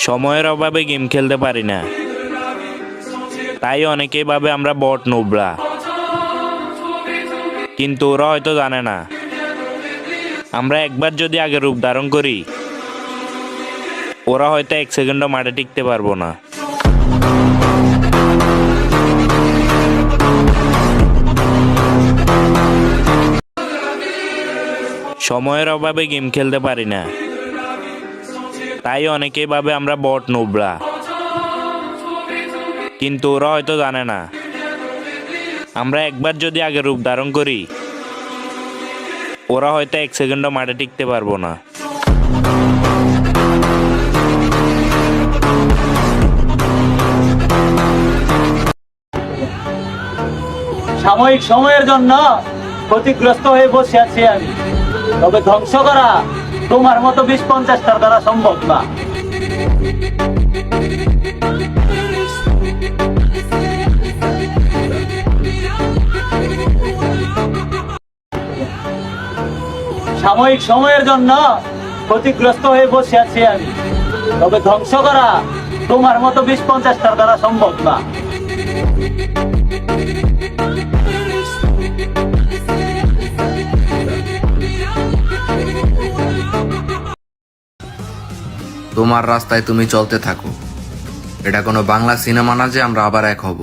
সময়ের অভাবে গেম খেলতে পারি না, তাই অনেকেই ভাবে আমরা বট নুবরা। কিন্তু ওরা হয়তো জানে না, আমরা একবার যদি আগে রূপ ধারণ করি, ওরা হয়তো 1 সেকেন্ডও মাঠে টিকতে পারবো না। সময়ের অভাবে গেম খেলতে পারি না, তাই অনেকেই ভাবে আমরা বট নুবরা। কিন্তু ওরা হয়তো জানে না, আমরা একবার যদি আগে রূপ ধারণ করি, ওরা হয়তো 1 সেকেন্ডও মাঠে টিকতে পারবো না। সাময়িক সময়ের জন্য ক্ষতিগ্রস্ত হয়ে বসে আছি আমি, তবে ধ্বংস করা তোমার মতো 20-50টার দ্বারা সম্ভব না। সাময়িক সময়ের জন্য ক্ষতিগ্রস্ত হয়ে বসে আছি আমি, তবে ধ্বংস করা তোমার মতো 20-50টার দ্বারা সম্ভব না। তোমার রাস্তায় তুমি চলতে থাকো। এটা কোনো বাংলা সিনেমা না যে আমরা আবার এক হব।